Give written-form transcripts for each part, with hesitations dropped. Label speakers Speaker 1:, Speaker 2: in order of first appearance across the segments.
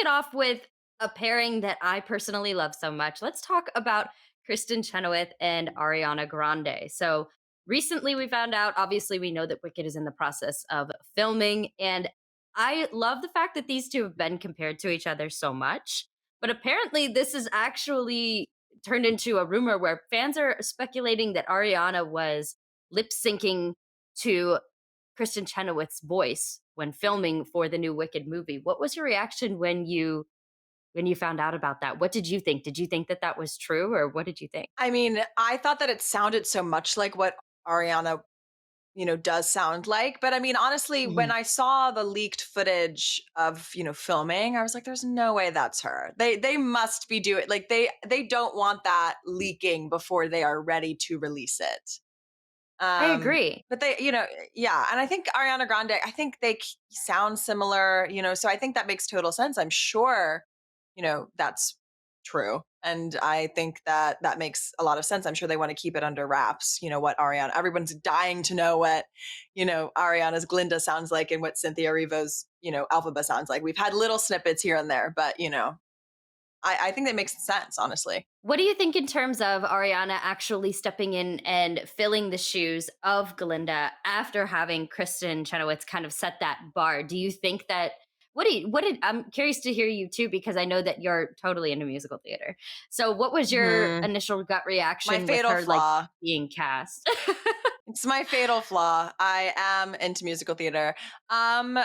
Speaker 1: it off with a pairing that I personally love so much. Let's talk about Kristin Chenoweth and Ariana Grande. So recently we found out, obviously, we know that Wicked is in the process of filming. And I love the fact that these two have been compared to each other so much. But apparently, this is actually turned into a rumor where fans are speculating that Ariana was lip syncing to Kristin Chenoweth's voice when filming for the new Wicked movie. What was your reaction when you found out about that? What did you think? Did you think that that was true, or what did you think?
Speaker 2: I mean, I thought that it sounded so much like what Ariana, does sound like. But I mean, honestly, when
Speaker 1: Mhm.
Speaker 2: I saw the leaked footage of, filming, I was like, there's no way that's her. They must be doing like they don't want that leaking before they are ready to release it.
Speaker 1: I
Speaker 2: Um,
Speaker 1: agree.
Speaker 2: but yeah, and I think Ariana Grande, I think they sound similar, so I think that makes total sense. I'm sure, that's true. And I think that that makes a lot of sense. I'm sure they want to keep it under wraps, what Ariana, everyone's dying to know what, Ariana's Glinda sounds like and what Cynthia Erivo's, Alphaba sounds like. We've had little snippets here and there, but, I think that makes sense, honestly.
Speaker 1: What do you think in terms of Ariana actually stepping in and filling the shoes of Glinda after having Kristen Chenoweth kind of set that bar? Do you think that I'm curious to hear you too, because I know that you're totally into musical theater. So what was your
Speaker 2: Mhm.
Speaker 1: initial gut
Speaker 2: My
Speaker 1: reaction with
Speaker 2: fatal
Speaker 1: her like
Speaker 2: flaw.
Speaker 1: being cast?
Speaker 2: It's my fatal flaw. I am into musical theater. Um,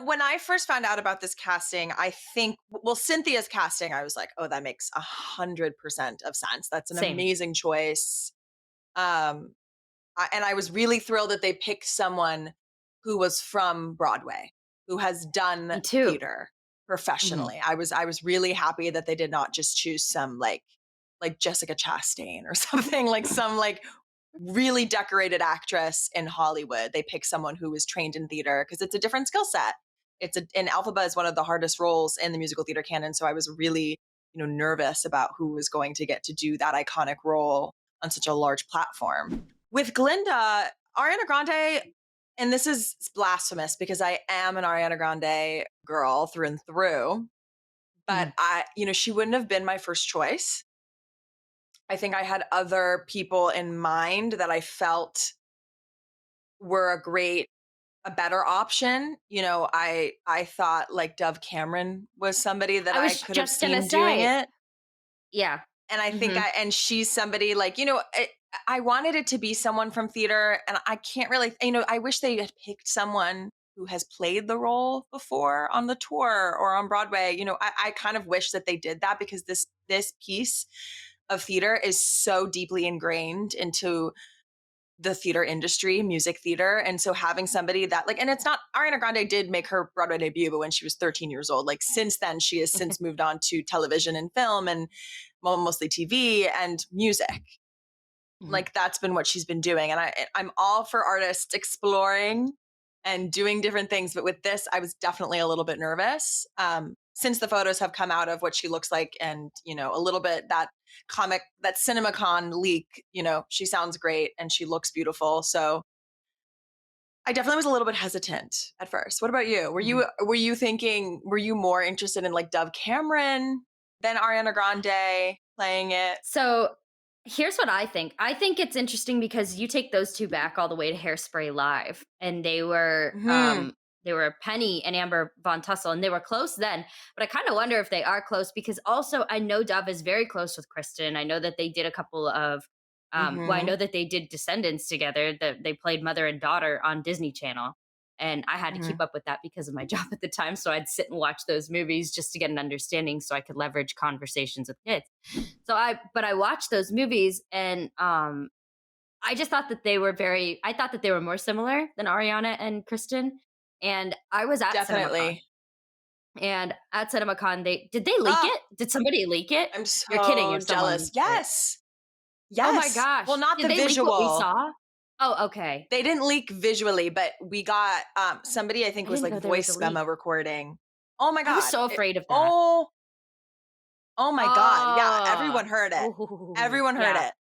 Speaker 2: when I first found out about this casting, I think, well, Cynthia's casting, I was like, oh, that makes 100% of sense. That's an
Speaker 1: Same.
Speaker 2: amazing choice. Um, and I was really thrilled that they picked someone who was from Broadway, who has
Speaker 1: Me
Speaker 2: done
Speaker 1: too.
Speaker 2: theater
Speaker 1: Mhm.
Speaker 2: professionally. I was really happy that they did not just choose some like Jessica Chastain or something, like some like really decorated actress in Hollywood. They pick someone who is trained in theater because it's a different skill set. And Alphaba is one of the hardest roles in the musical theater canon. So I was really, nervous about who was going to get to do that iconic role on such a large platform. With Glinda, Ariana Grande, and this is blasphemous because I am an Ariana Grande girl through and through, but
Speaker 1: Mhm.
Speaker 2: she wouldn't have been my first choice. I think I had other people in mind that I felt were a better option. I thought like Dove Cameron was somebody that
Speaker 1: I
Speaker 2: I
Speaker 1: was
Speaker 2: could have
Speaker 1: just gonna
Speaker 2: seen doing
Speaker 1: say,
Speaker 2: it.
Speaker 1: yeah.
Speaker 2: And I think
Speaker 1: Mhm.
Speaker 2: and she's somebody like, I wanted it to be someone from theater and I can't really, I wish they had picked someone who has played the role before on the tour or on Broadway. I kind of wish that they did that because this piece of theater is so deeply ingrained into the theater industry, music theater. And so having somebody that and it's not Ariana Grande did make her Broadway debut, but when she was 13 years old, like since then, she has since moved on to television and film and mostly TV and music.
Speaker 1: Mhm.
Speaker 2: Like that's been what she's been doing. And I'm all for artists exploring and doing different things. But with this, I was definitely a little bit nervous. Since the photos have come out of what she looks like and, a little bit that CinemaCon leak, she sounds great and she looks beautiful. So I definitely was a little bit hesitant at first. What about you?
Speaker 1: Mhm.
Speaker 2: Were you more interested in like Dove Cameron than Ariana Grande playing it?
Speaker 1: So here's what I think. I think it's interesting because you take those two back all the way to Hairspray Live, and
Speaker 2: Hmm.
Speaker 1: they were Penny and Amber Von Tussle, and they were close then. But I kind of wonder if they are close because also I know Dove is very close with Kristen. I know that they did a couple of I
Speaker 2: Hmm.
Speaker 1: know that they did Descendants together. That they played mother and daughter on Disney Channel. And I had to keep
Speaker 2: Hmm.
Speaker 1: up with that because of my job at the time. So I'd sit and watch those movies just to get an understanding so I could leverage conversations with kids. But I watched those movies and I just thought that I thought that they were more similar than Ariana and Kristen. And I was at CinemaCon.
Speaker 2: Definitely.
Speaker 1: And at CinemaCon, did they leak
Speaker 2: Ah,
Speaker 1: it? Did somebody leak it?
Speaker 2: I'm
Speaker 1: You're kidding
Speaker 2: so
Speaker 1: if someone
Speaker 2: jealous.
Speaker 1: leaked it.
Speaker 2: Yes.
Speaker 1: Oh my
Speaker 2: Yes. Well,
Speaker 1: gosh.
Speaker 2: not
Speaker 1: Did
Speaker 2: the
Speaker 1: they leak what we
Speaker 2: visual.
Speaker 1: saw? Oh, okay.
Speaker 2: They didn't leak visually, but we got somebody I think
Speaker 1: I
Speaker 2: was
Speaker 1: didn't
Speaker 2: like
Speaker 1: know there was a
Speaker 2: voice
Speaker 1: leak.
Speaker 2: memo recording. Oh my
Speaker 1: I was
Speaker 2: god.
Speaker 1: so afraid of that.
Speaker 2: Oh, oh my god. Yeah,
Speaker 1: Oh.
Speaker 2: everyone heard it.
Speaker 1: Ooh,
Speaker 2: Everyone heard
Speaker 1: yeah.
Speaker 2: it.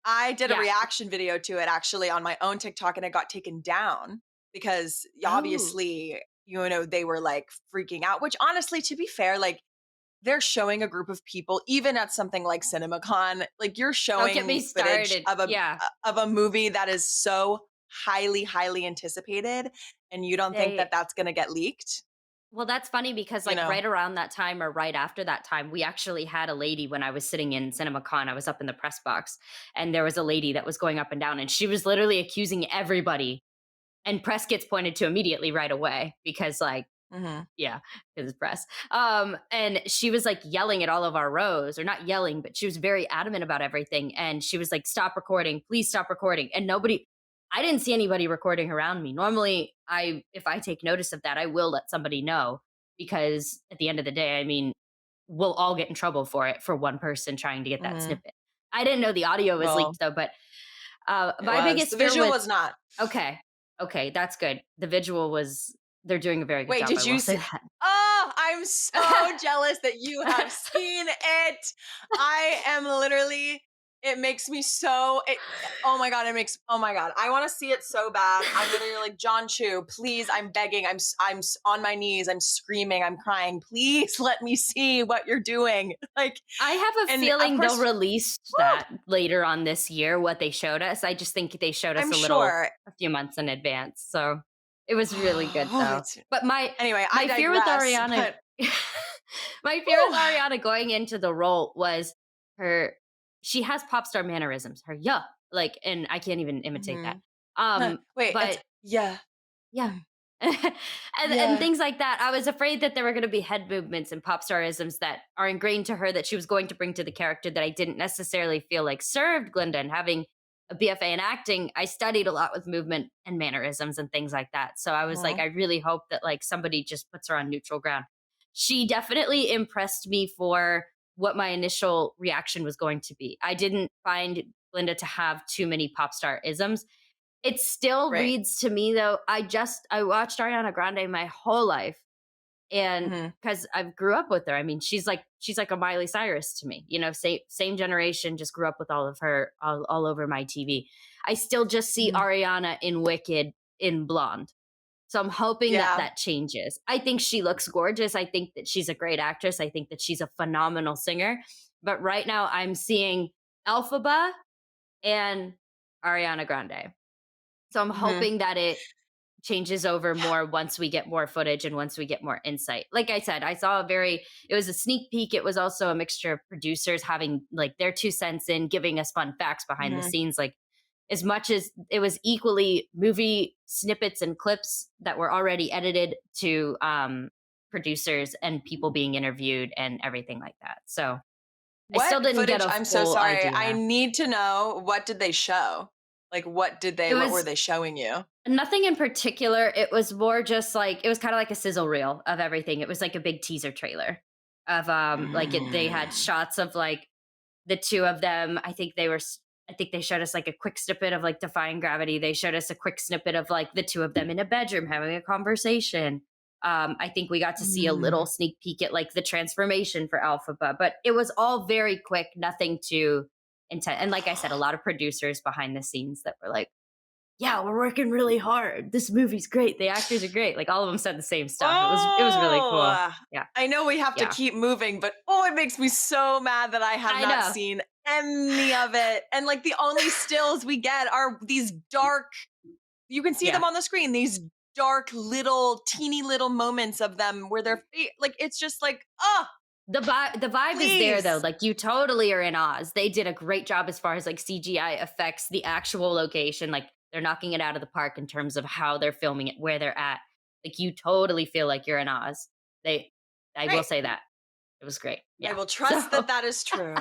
Speaker 2: I did a
Speaker 1: Yeah.
Speaker 2: reaction video to it actually on my own TikTok and it got taken down because
Speaker 1: Oh.
Speaker 2: obviously, they were like freaking out, which honestly, to be fair, like they're showing a group of people, even at something like CinemaCon, like you're
Speaker 1: Don't get me
Speaker 2: showing footage
Speaker 1: started. Yeah.
Speaker 2: of a movie that is so highly, highly anticipated, and you don't think that
Speaker 1: They
Speaker 2: that's going to get leaked,
Speaker 1: Well, that's funny because,
Speaker 2: you
Speaker 1: like,
Speaker 2: know?
Speaker 1: right around that time or right after that time, we actually had a lady when I was sitting in CinemaCon, I was up in the press box, and there was a lady that was going up and down, and she was literally accusing everybody, and press gets pointed to immediately right away because, like,
Speaker 2: Hmm.
Speaker 1: yeah, because it's press. And she was like yelling at all of our rows, or not yelling, but she was very adamant about everything. And she was like, "Stop recording, please stop recording." And nobody, I didn't see anybody recording around me. Normally, if I take notice of that, I will let somebody know because at the end of the day, I mean, we'll all get in trouble for it for one person trying to get that
Speaker 2: Hmm.
Speaker 1: snippet. I didn't know the audio was
Speaker 2: Well,
Speaker 1: leaked though, but
Speaker 2: it
Speaker 1: my
Speaker 2: was.
Speaker 1: biggest
Speaker 2: The
Speaker 1: fear
Speaker 2: visual
Speaker 1: with
Speaker 2: was not.
Speaker 1: okay, okay, that's good. The visual was they're doing a very good
Speaker 2: Wait,
Speaker 1: job. I
Speaker 2: did
Speaker 1: will
Speaker 2: you
Speaker 1: say
Speaker 2: see?
Speaker 1: that.
Speaker 2: Oh, I'm so jealous that you have seen it. I am literally, it makes me so, oh my God, oh my God, I want to see it so bad. I'm literally like, John Chu, please, I'm begging. On my knees. I'm screaming. I'm crying. Please let me see what you're doing. Like,
Speaker 1: I have a
Speaker 2: and of
Speaker 1: feeling they'll
Speaker 2: course,
Speaker 1: release
Speaker 2: woo,
Speaker 1: that later on this year, what they showed us. I just think they showed us
Speaker 2: I'm sure.
Speaker 1: a few months in advance. So it was really good
Speaker 2: Oh,
Speaker 1: though. But
Speaker 2: anyway, I
Speaker 1: my fear with
Speaker 2: digress,
Speaker 1: Ariana
Speaker 2: but
Speaker 1: my fear with
Speaker 2: woo,
Speaker 1: Ariana going into the role was her she has pop star mannerisms. Her yeah, like and I can't even imitate that.
Speaker 2: mhm. Wait, it's,
Speaker 1: But
Speaker 2: yeah.
Speaker 1: yeah.
Speaker 2: Mm.
Speaker 1: And
Speaker 2: Yeah.
Speaker 1: things like that. I was afraid that there were going to be head movements and pop starisms that are ingrained to her that she was going to bring to the character that I didn't necessarily feel like served Glinda. And having a BFA in acting, I studied a lot with movement and mannerisms and things like that. So I was like,
Speaker 2: Mhm.
Speaker 1: I really hope that like somebody just puts her on neutral ground. She definitely impressed me for what my initial reaction was going to be. I didn't find Glinda to have too many pop star isms. It still
Speaker 2: Right.
Speaker 1: reads to me though, I watched Ariana Grande my whole life, and
Speaker 2: Mhm.
Speaker 1: because I grew up with her. I mean, she's like a Miley Cyrus to me, you know, same generation, just grew up with all of her all over my TV. I still just see
Speaker 2: Mhm.
Speaker 1: Ariana in Wicked in Blonde. So I'm hoping that
Speaker 2: Yeah.
Speaker 1: that changes. I think she looks gorgeous. I think that she's a great actress. I think that she's a phenomenal singer. But right now I'm seeing Elphaba and Ariana Grande. So I'm
Speaker 2: Mhm.
Speaker 1: hoping that it changes over more once we get more footage and once we get more insight. Like I said, I saw it was a sneak peek. It was also a mixture of producers having like their 2 cents in, giving us fun facts behind the
Speaker 2: Mhm.
Speaker 1: scenes. Like as much as it was equally movie snippets and clips that were already edited to producers and people being interviewed and everything like that. So I still
Speaker 2: What
Speaker 1: didn't get
Speaker 2: footage,
Speaker 1: a
Speaker 2: I'm so
Speaker 1: full
Speaker 2: sorry. I
Speaker 1: idea.
Speaker 2: need to know, what did they show? Like,
Speaker 1: It
Speaker 2: what were
Speaker 1: was
Speaker 2: they showing you?
Speaker 1: Nothing in particular. It was more just like it was kind of like a sizzle reel of everything. It was like a big teaser trailer of they had
Speaker 2: Mm.
Speaker 1: shots of like the two of them. I think they showed us like a quick snippet of like defying gravity. They showed us a quick snippet of like the two of them in a bedroom having a conversation. I think we got to see a little
Speaker 2: Mm.
Speaker 1: sneak peek at like the transformation for Alphaba, but it was all very quick, nothing too intense. And like I said, a lot of producers behind the scenes that were like, yeah, we're working really hard. This movie's great. The actors are great. Like all of them said the same stuff. It was really cool.
Speaker 2: Oh,
Speaker 1: Yeah.
Speaker 2: I know we have to
Speaker 1: Yeah.
Speaker 2: keep moving, but oh, it makes me so mad that I have
Speaker 1: I
Speaker 2: not
Speaker 1: know.
Speaker 2: seen any of it. And like the only stills we get are these dark, you can see
Speaker 1: Yeah.
Speaker 2: them on the screen, these dark little teeny little moments of them where they're like, it's just like, oh,
Speaker 1: The vibe is there though.
Speaker 2: please.
Speaker 1: Like you totally are in Oz. They did a great job as far as like CGI effects, the actual location. Like they're knocking it out of the park in terms of how they're filming it, where they're at. Like you totally feel like you're in Oz. They I will
Speaker 2: Right.
Speaker 1: say that. It was great.
Speaker 2: I
Speaker 1: Yeah.
Speaker 2: will trust that
Speaker 1: So
Speaker 2: that is true.